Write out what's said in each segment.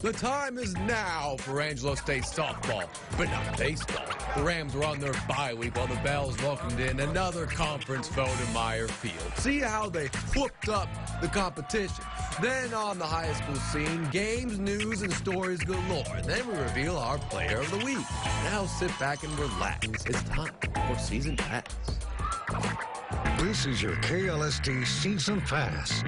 The time is now for Angelo State softball, but not baseball. The Rams were on their bye week while the Bells welcomed in another conference foe to Meyer Field. See how they whooped up the competition. Then on the high school scene, games, news, and stories galore. Then we reveal our player of the week. Now sit back and relax. It's time for Season Pass. This is your KLST Season Pass.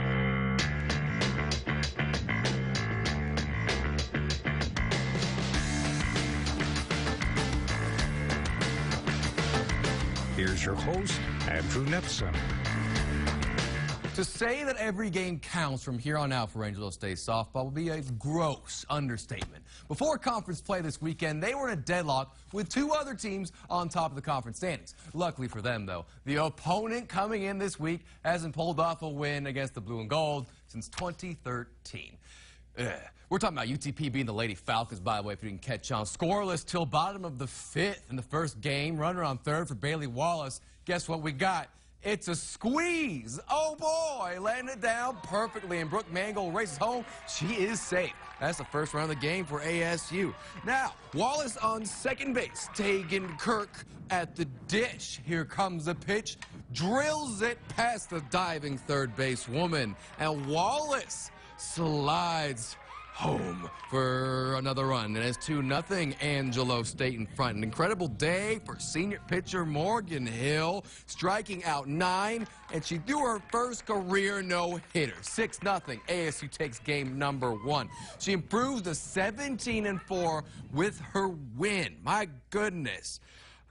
Here's your host, Andrew Nepson. To say that every game counts from here on out for Angelo State softball would be a gross understatement. Before conference play this weekend, they were in a deadlock with two other teams on top of the conference standings. Luckily for them, though, the opponent coming in this week hasn't pulled off a win against the Blue and Gold since 2013. We're talking about UTP being the Lady Falcons, by the way, if you didn't catch on. Scoreless till bottom of the fifth in the first game. Runner on third for Bailey Wallace. Guess what we got? It's a squeeze. Oh, boy. Landing it down perfectly, and Brooke Mangold races home. She is safe. That's the first round of the game for ASU. Now, Wallace on second base. Tegan Kirk at the dish. Here comes the pitch. Drills it past the diving third base woman. And Wallace slides home for another run, and it's 2-0 Angelo State in front. An incredible day for senior pitcher Morgan Hill, striking out 9, and she threw her first career no-hitter. 6-0 ASU takes game number 1. She improves to 17-4 with her win. My goodness.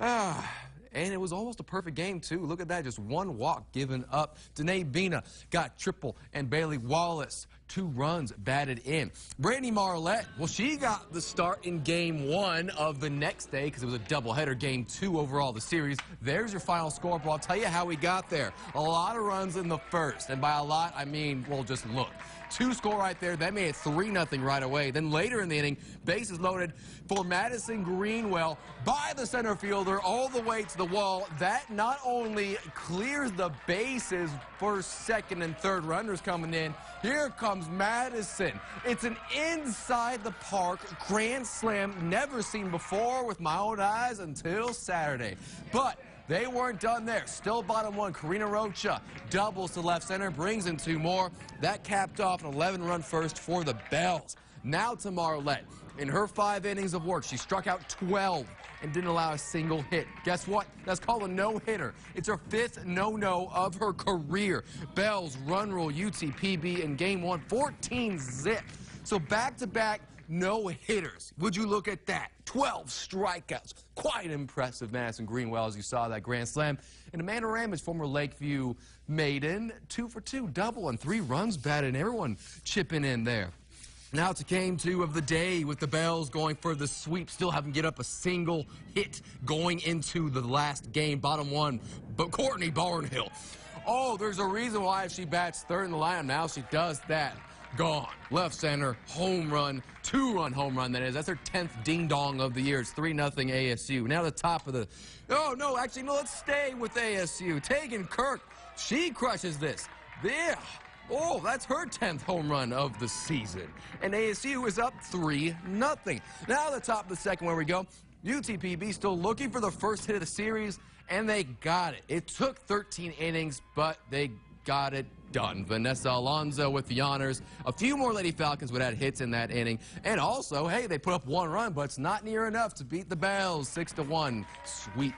And it was almost a perfect game, too. Look at that, just one walk given up. Danae Bina got triple, and Bailey Wallace 2 runs batted in. Brandy Marlette, well, she got the start in game 1 of the next day because it was a doubleheader, game 2 overall the series. There's your final score, but I'll tell you how we got there. A lot of runs in the first, and by a lot, I mean, well, just look. 2 score right there. That made it 3-0 right away. Then later in the inning, bases loaded for Madison Greenwell by the center fielder all the way to the wall. That not only clears the bases for second and third runners coming in, here comes Madison. It's an inside the park grand slam, never seen before with my own eyes until Saturday. But they weren't done there. Still bottom 1, Karina Rocha doubles to left center, brings in 2 more. That capped off an 11-run first for the Bells. Now to Marlette. In her 5 innings of work, she struck out 12 and didn't allow a single hit. Guess what? That's called a no-hitter. It's her 5th no-no of her career. Bells run rule UTPB in game 1, 14-zip. So back-to-back no-hitters. Would you look at that? 12 strikeouts. Quite impressive, Madison Greenwell, as you saw that grand slam. And Amanda Ramage, former Lakeview maiden, 2 for 2, double, and 3 runs batted, and everyone chipping in there. Now to game 2 of the day with the Bells going for the sweep. Still haven't get up a single hit going into the last game. Bottom 1, but Courtney Barnhill. Oh, there's a reason why she bats third in the lineup now. She does that. Gone. Left center, home run, 2-run home run, that is. That's her 10th ding-dong of the year. It's 3-0 ASU. Now the top of the... Oh, no, actually, no, let's stay with ASU. Tegan Kirk, she crushes this. There. Oh, that's her 10th home run of the season. And ASU is up 3-0. Now the top of the second, where we go. UTPB still looking for the first hit of the series, and they got it. It took 13 innings, but they got it done. Vanessa Alonso with the honors. A few more Lady Falcons would have hits in that inning. And also, hey, they put up 1 run, but it's not near enough to beat the Bells. 6-1 sweep.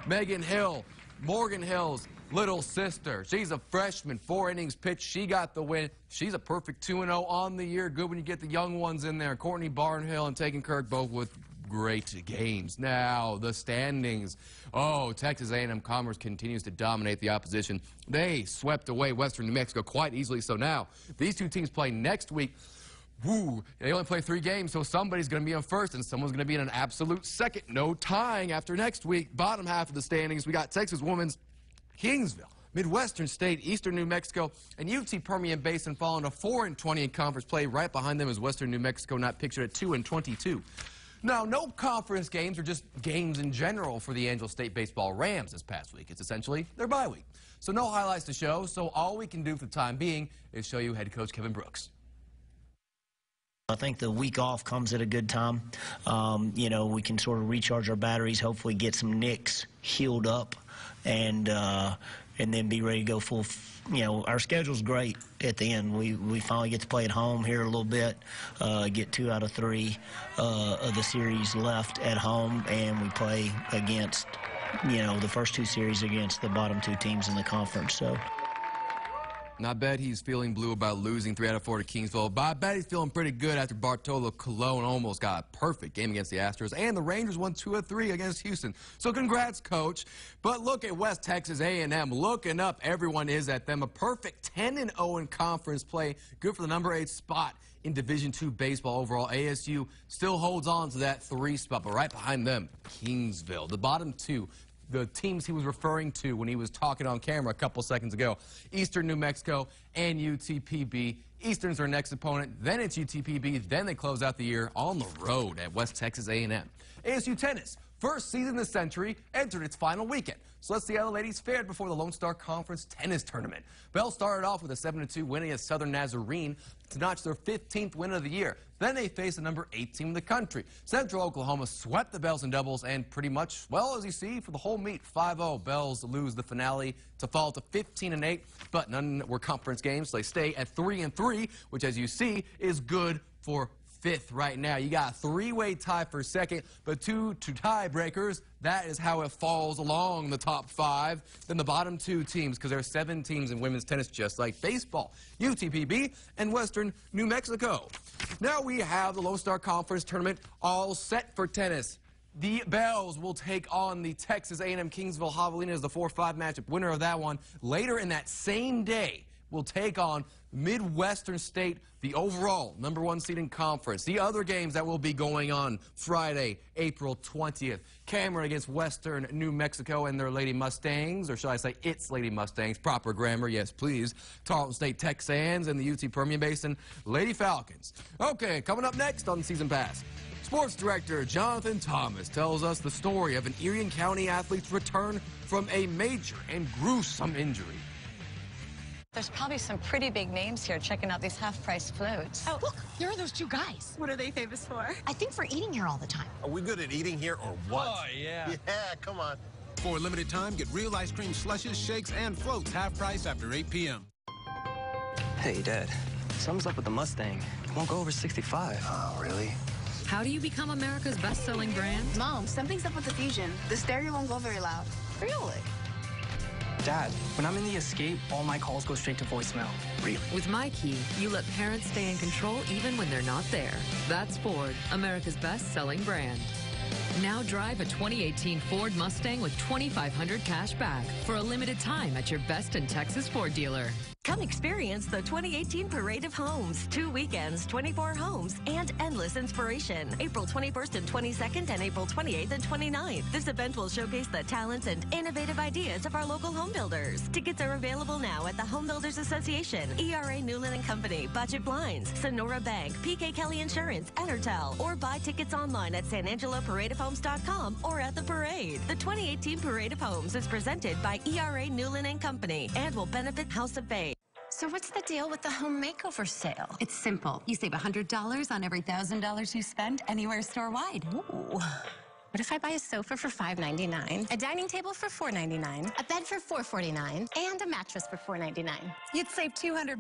Megan Hill, Morgan Hill's little sister. She's a freshman, 4 innings pitched. She got the win. She's a perfect 2-0 on the year. Good when you get the young ones in there. Courtney Barnhill and Tegan Kirk both with great games. Now, the standings. Oh, Texas A&M Commerce continues to dominate the opposition. They swept away Western New Mexico quite easily. So now, these 2 teams play next week. Woo, they only play 3 games, so somebody's going to be in first and someone's going to be in an absolute second. No tying after next week. Bottom half of the standings, we got Texas Women's, Kingsville, Midwestern State, Eastern New Mexico, and UT Permian Basin falling to 4-20 in conference play. Right behind them is Western New Mexico, not pictured at 2-22. Now, no conference games or just games in general for the Angelo State baseball Rams this past week. It's essentially their bye week. So no highlights to show, so all we can do for the time being is show you head coach Kevin Brooks. I think the week off comes at a good time. You know, we can sort of recharge our batteries, hopefully get some nicks healed up, and then be ready to go full. You know, our schedule's great at the end. We finally get to play at home here a little bit, get 2 out of 3 of the series left at home, and we play against, you know, the first 2 series against the bottom 2 teams in the conference. So. And I bet he's feeling blue about losing 3 out of 4 to Kingsville, but I bet he's feeling pretty good after Bartolo Colon almost got a perfect game against the Astros, and the Rangers won 2 of 3 against Houston. So congrats, Coach. But look at West Texas A&M. Looking up, everyone is at them. A perfect 10-0 in conference play. Good for the number 8 spot in Division II baseball overall. ASU still holds on to that 3 spot, but right behind them, Kingsville. The bottom 2. The teams he was referring to when he was talking on camera a couple seconds ago. Eastern New Mexico and UTPB. Eastern's their next opponent, then it's UTPB, then they close out the year on the road at West Texas A&M. ASU tennis, first season of the century, entered its final weekend. So let's see how the ladies fared before the Lone Star Conference tennis tournament. Bell started off with a 7-2 win against Southern Nazarene to notch their 15th win of the year. Then they faced the number 8 team in the country. Central Oklahoma swept the Bells in doubles and pretty much, well, as you see, for the whole meet, 5-0. Bells lose the finale to fall to 15-8, but none were conference games. So they stay at 3-3, which, as you see, is good for 5th right now. You got a 3-way tie for 2nd, but 2 tiebreakers. That is how it falls along the top 5. Then the bottom 2 teams, because there are 7 teams in women's tennis, just like baseball. UTPB and Western New Mexico. Now we have the Lone Star Conference tournament all set for tennis. The Bells will take on the Texas A&M Kingsville Javelinas, the 4-5 matchup. Winner of that one later in that same day will take on Midwestern State, the overall number 1 seed in conference. The other games that will be going on Friday, April 20th. Cameron against Western New Mexico and their Lady Mustangs, or should I say its Lady Mustangs, proper grammar, yes please. Tarleton State Texans and the UT Permian Basin Lady Falcons. Okay, coming up next on Season Pass. Sports Director Jonathan Thomas tells us the story of an Erie County athlete's return from a major and gruesome injury. There's probably some pretty big names here checking out these half-price floats. Oh, look, here are those 2 guys. What are they famous for? I think for eating here all the time. Are we good at eating here or what? Oh, yeah. Yeah, come on. For a limited time, get real ice cream slushes, shakes, and floats half price after 8 p.m. Hey, Dad. Something's up with the Mustang. It won't go over 65. Oh, really? How do you become America's best-selling brand? Mom, something's up with the Fusion. The stereo won't go very loud. Really? Dad, when I'm in the Escape, all my calls go straight to voicemail. Really? With My Key, you let parents stay in control even when they're not there. That's Ford, America's best-selling brand. Now drive a 2018 Ford Mustang with $2,500 cash back for a limited time at your best in Texas Ford dealer. Come experience the 2018 Parade of Homes. 2 weekends, 24 homes, and endless inspiration. April 21st and 22nd and April 28th and 29th. This event will showcase the talents and innovative ideas of our local home builders. Tickets are available now at the Home Builders Association, ERA Newland & Company, Budget Blinds, Sonora Bank, PK Kelly Insurance, Enertel, or buy tickets online at SanAngeloParadeOfHomes.com or at the parade. The 2018 Parade of Homes is presented by ERA Newland & Company and will benefit House of Faith. So what's the deal with the home makeover sale? It's simple. You save $100 on every $1,000 you spend anywhere store-wide. Ooh. What if I buy a sofa for $5.99, a dining table for $4.99, a bed for $4.49, and a mattress for $4.99? You'd save $200.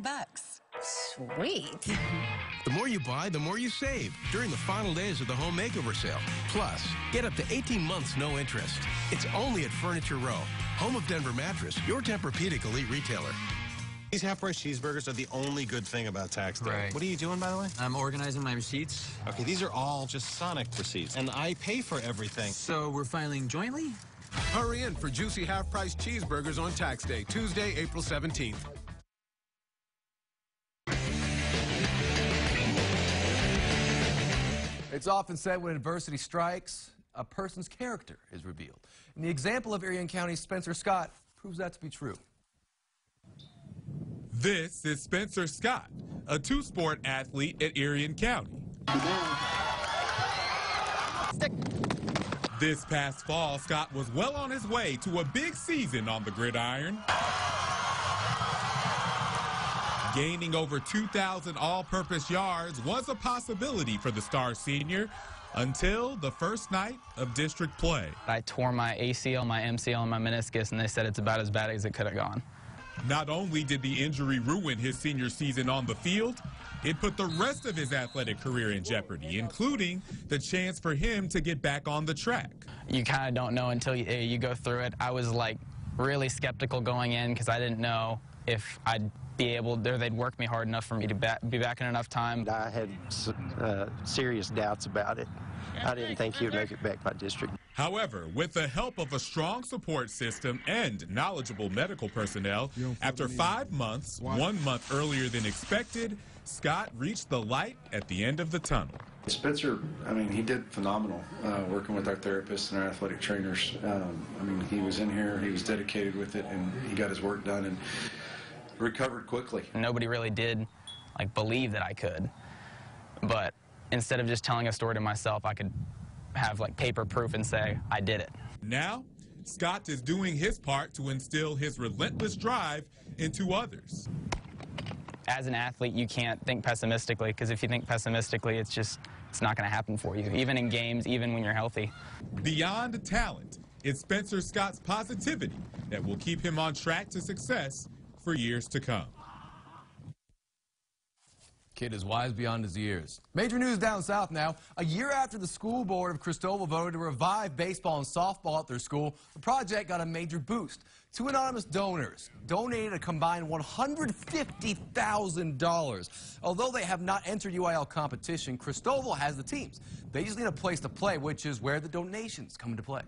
Sweet. The more you buy, the more you save during the final days of the home makeover sale. Plus, get up to 18 months no interest. It's only at Furniture Row, home of Denver Mattress, your Tempur-Pedic elite retailer. These half-price cheeseburgers are the only good thing about tax day. Right. What are you doing, by the way? I'm organizing my receipts. Okay, these are all just Sonic receipts, and I pay for everything. So we're filing jointly? Hurry in for juicy half-price cheeseburgers on tax day, Tuesday, April 17th. It's often said when adversity strikes, a person's character is revealed. And the example of Erie County's Spencer Scott proves that to be true. This is Spencer Scott, a two-sport athlete at Erie County. This past fall, Scott was well on his way to a big season on the gridiron. Gaining over 2,000 all-purpose yards was a possibility for the star senior until the first night of district play. I tore my ACL, my MCL, and my meniscus, and they said it's about as bad as it could have gone. Not only did the injury ruin his senior season on the field, it put the rest of his athletic career in jeopardy, including the chance for him to get back on the track. You kind of don't know until you go through it. I was like really skeptical going in because I didn't know if I'd be able, or they'd work me hard enough for me to be back in enough time. I had serious doubts about it. I didn't think he would make it back by district. However, with the help of a strong support system and knowledgeable medical personnel, after 5 months, 1 month earlier than expected, Scott reached the light at the end of the tunnel. Spencer, I mean, he did phenomenal working with our therapists and our athletic trainers. I mean, he was in here, he was dedicated with it, and he got his work done and recovered quickly. Nobody really did believe that I could, but instead of just telling a story to myself, I could have paper proof and say I did it. Now, Scott is doing his part to instill his relentless drive into others. As an athlete, you can't think pessimistically, because if you think pessimistically, it's not going to happen for you, even in games, even when you're healthy. Beyond talent, it's Spencer Scott's positivity that will keep him on track to success for years to come. Kid is wise beyond his years. Major news down south now. A year after the school board of Cristobal voted to revive baseball and softball at their school, the project got a major boost. 2 anonymous donors donated a combined $150,000. Although they have not entered UIL competition, Cristobal has the teams. They just need a place to play, which is where the donations come into play.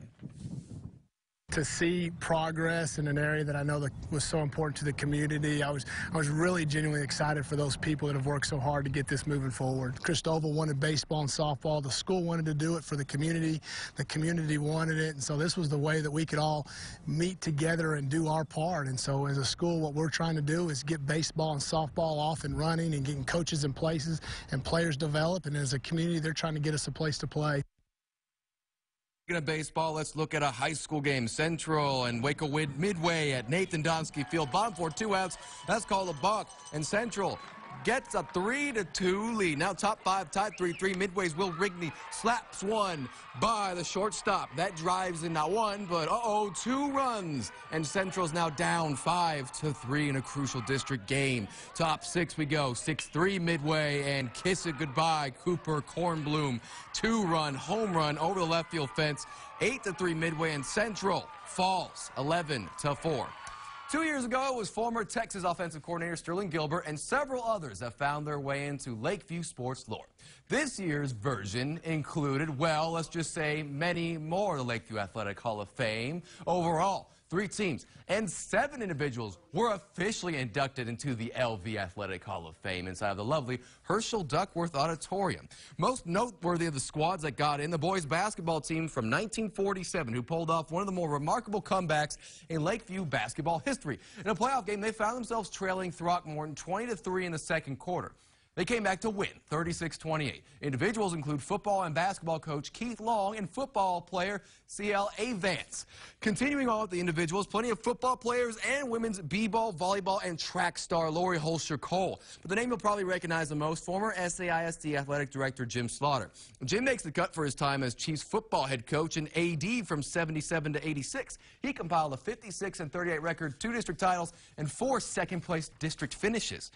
To see progress in an area that I know that was so important to the community, I was really genuinely excited for those people that have worked so hard to get this moving forward. Cristobal wanted baseball and softball. The school wanted to do it for the community. The community wanted it. And so this was the way that we could all meet together and do our part. And so as a school, what we're trying to do is get baseball and softball off and running and getting coaches in places and players develop. And as a community, they're trying to get us a place to play. Speaking of baseball, let's look at a high school game. Central and Waco Midway at Nathan Donsky Field. Bottom 4, 2 outs. That's called a buck. And Central gets a 3-2 lead. Now top 5 tied 3-3. Midway's Will Rigney slaps one by the shortstop. That drives in not 1, but 2 runs. And Central's now down 5-3 in a crucial district game. Top 6 we go. 6-3 Midway and kiss it goodbye. Cooper Kornblum 2-run home run over the left field fence. 8-3 Midway, and Central falls 11-4. 2 years ago, it was former Texas offensive coordinator Sterling Gilbert and several others that found their way into Lakeview sports lore. This year's version included, well, let's just say many more of the Lakeview Athletic Hall of Fame. Overall, 3 teams and 7 individuals were officially inducted into the LV Athletic Hall of Fame inside of the lovely Herschel Duckworth Auditorium. Most noteworthy of the squads that got in, the boys basketball team from 1947, who pulled off one of the more remarkable comebacks in Lakeview basketball history. In a playoff game, they found themselves trailing Throckmorton 20-3 in the second quarter. They came back to win, 36-28. Individuals include football and basketball coach Keith Long and football player C.L.A. Vance. Continuing on with the individuals, plenty of football players and women's b-ball, volleyball, and track star Lori Holster-Cole. But the name you'll probably recognize the most, former SAISD athletic director Jim Slaughter. Jim makes the cut for his time as Chiefs football head coach and AD from 77 to 86. He compiled a 56-38 record, 2 district titles, and 4 second-place district finishes.